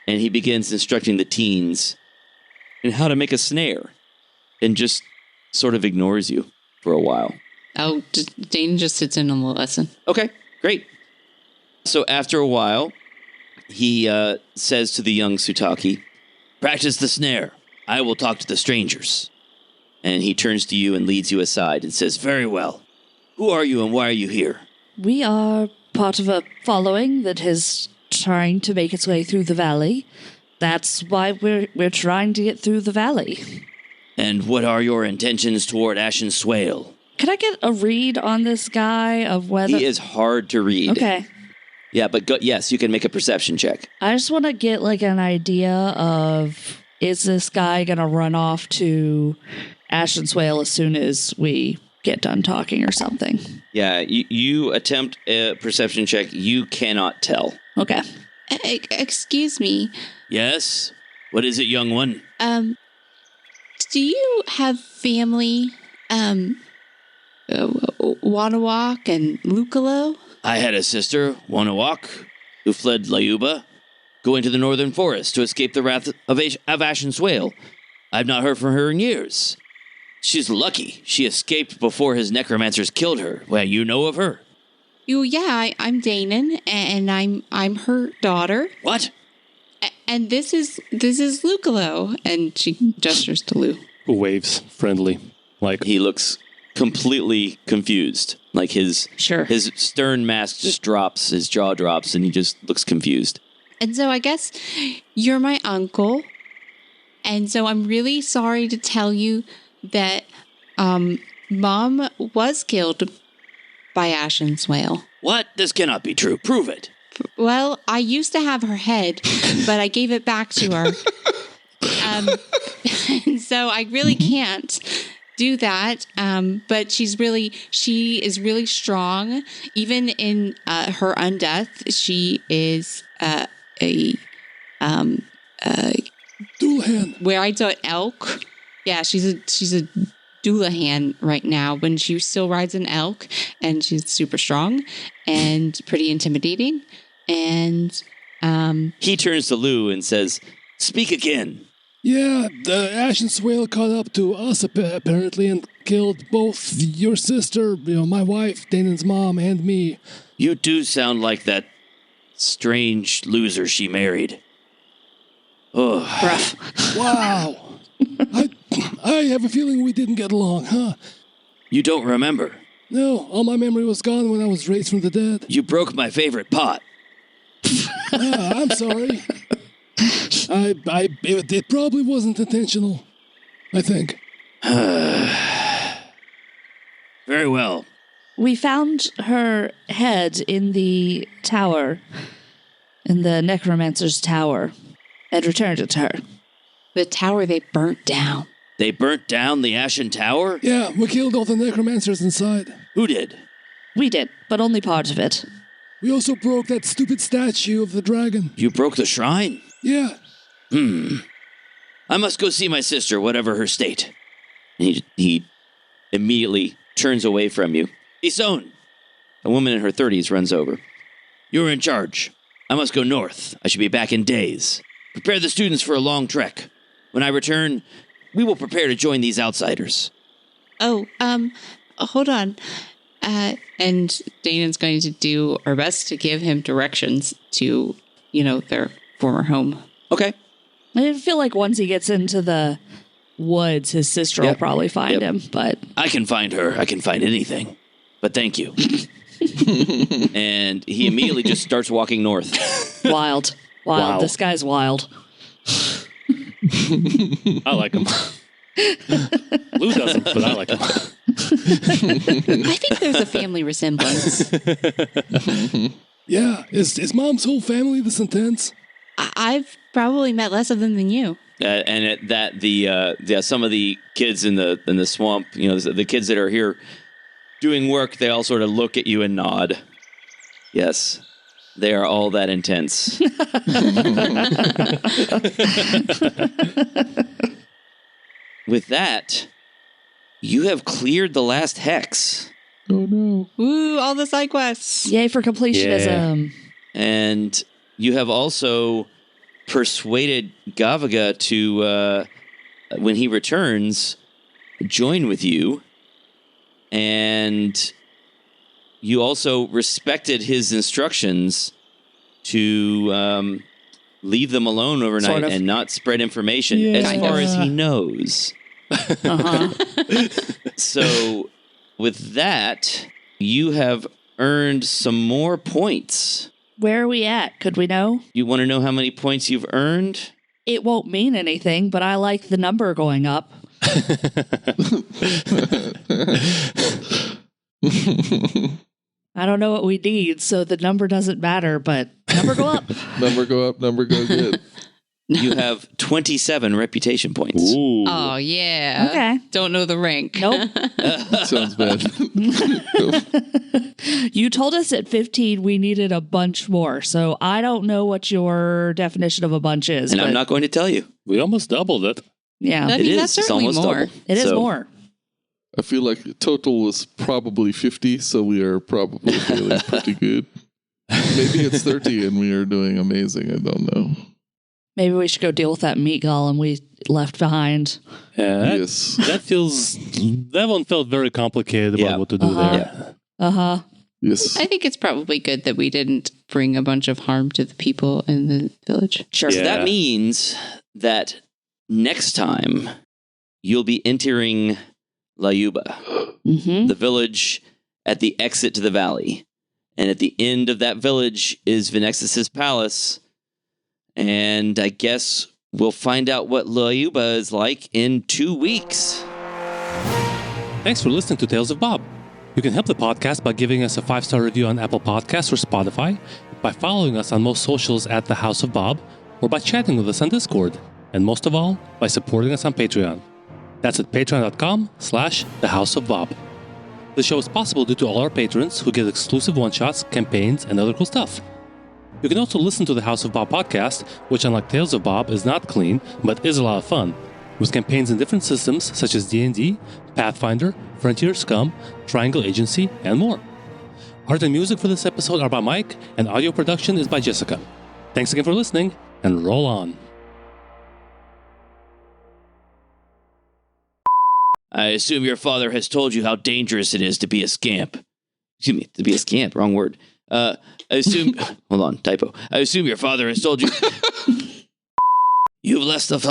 And he begins instructing the teens in how to make a snare and just sort of ignores you for a while. Oh, Dane just sits in on the lesson. Okay, great. So after a while, he says to the young Sutaki, "Practice the snare. I will talk to the strangers." And he turns to you and leads you aside and says, "Very well. Who are you and why are you here?" We are part of a following that is trying to make its way through the valley. That's why we're trying to get through the valley. "And what are your intentions toward Ashen Swale?" Can I get a read on this guy of whether... He is hard to read. Okay. Yeah, but yes, you can make a perception check. I just want to get like an idea of, is this guy going to run off to Ashen Swale as soon as we get done talking or something? Yeah, you attempt a perception check. You cannot tell. Okay. Excuse me. Yes? What is it, young one? Do you have family, Wanawak and Luukallo? I had a sister, Wanawak, who fled Layuba, going to the northern forest to escape the wrath of Ashen Swale. I've not heard from her in years. She's lucky. She escaped before his necromancers killed her. Well, you know of her. Yeah, I'm Dhannen, and I'm her daughter. What? And this is Luukallo, and she gestures to Lou. Who waves friendly, like He looks completely confused. Like his stern mask just drops, his jaw drops, and he just looks confused. And so I guess you're my uncle. And so I'm really sorry to tell you that Mom was killed by Ashen Swale. What? This cannot be true. Prove it. Well, I used to have her head, but I gave it back to her. And so I really can't do that. But she is really strong. Even in her undeath, she is a Dullahan. where I saw elk. Yeah, she's a Dullahan right now, when she still rides an elk, and she's super strong and pretty intimidating. And He turns to Lou and says, "Speak again." Yeah, the Ashen Swale caught up to us apparently and killed both your sister, my wife, Dhannen's mom, and me. You do sound like that strange loser she married. Oh, rough. Wow. I have a feeling we didn't get along, huh? you don't remember. No, all my memory was gone when I was raised from the dead. You broke my favorite pot. I'm sorry. It probably wasn't intentional, I think. Very well. We found her head in the tower, in the necromancer's tower, and returned it to her. The tower they burnt down. They burnt down the Ashen Tower? Yeah, we killed all the necromancers inside. Who did? We did, but only part of it. We also broke that stupid statue of the dragon. You broke the shrine? Yeah. I must go see my sister, whatever her state. And he immediately turns away from you. Isoun! A woman in her 30s runs over. You're in charge. I must go north. I should be back in days. Prepare the students for a long trek. When I return, we will prepare to join these outsiders. Oh, hold on. And Dannen's going to do her best to give him directions to, their former home. Okay. I feel like once he gets into the woods, his sister will probably find him, but... I can find her. I can find anything. But thank you. And he immediately just starts walking north. Wild. Wow. This guy's wild. I like him. Lou doesn't, but I like him. I think there's a family resemblance. Yeah, is Mom's whole family this intense? I've probably met less of them than you. And at that, some of the kids in the swamp, the kids that are here doing work, they all sort of look at you and nod. Yes, they are all that intense. With that, you have cleared the last hex. Oh no. Woo, all the side quests. Yay for completionism. And you have also persuaded Gavaga to, when he returns, join with you. And you also respected his instructions to leave them alone overnight Sort of. and not spread information as far as he knows. So with that, you have earned some more points. Where are we at? Could we know? You want to know how many points you've earned? It won't mean anything, but I like the number going up. I don't know what we need, so the number doesn't matter, but number go up. Number go up, number go good. You have 27 reputation points. Ooh. Oh, yeah. Okay. Don't know the rank. Nope. Sounds bad. You told us at 15 we needed a bunch more, so I don't know what your definition of a bunch is. And but I'm not going to tell you. We almost doubled it. Yeah, I It mean, is. that's It's certainly almost more. double. it is So, more. I feel like the total was probably 50, so we are probably feeling pretty good. Maybe it's 30 and we are doing amazing. I don't know. Maybe we should go deal with that meat golem we left behind. Yeah, Yes. that one felt very complicated about what to do there. Uh-huh. Yes. I think it's probably good that we didn't bring a bunch of harm to the people in the village. Sure. So Yeah. that means that next time you'll be entering Layuba, Mm-hmm. the village at the exit to the valley. And at the end of that village is Venexis's palace. And I guess we'll find out what Layuba is like in 2 weeks. Thanks for listening to Tales of Bob. You can help the podcast by giving us a 5-star review on Apple Podcasts or Spotify, by following us on most socials at The House of Bob, or by chatting with us on Discord. And most of all, by supporting us on Patreon. That's at patreon.com/thehouseofbob. The show is possible due to all our patrons who get exclusive one-shots, campaigns, and other cool stuff. You can also listen to the House of Bob podcast, which unlike Tales of Bob is not clean, but is a lot of fun, with campaigns in different systems such as D&D, Pathfinder, Frontier Scum, Triangle Agency, and more. Art and music for this episode are by Mike, and audio production is by Jessica. Thanks again for listening, and roll on. I assume your father has told you how dangerous it is to be a scamp. Excuse me, to be a scamp, wrong word. I assume, hold on, typo. I assume your father has told you, you've left stuff,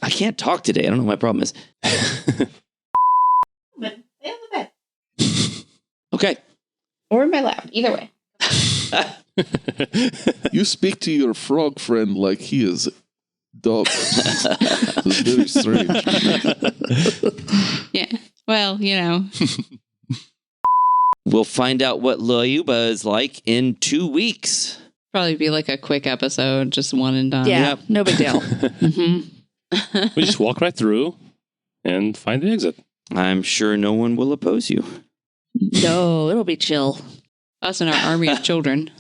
I can't talk today, I don't know what my problem is. But stay on the bed. Okay. Or in my lap, either way. You speak to your frog friend like he is dog. It's very strange. Yeah. Well, We'll find out what Loyuba is like in 2 weeks. probably be like a quick episode, just one and done. Yeah, Yep. no big deal. We just walk right through and find the exit. I'm sure no one will oppose you. No, it'll be chill. Us and our army of children.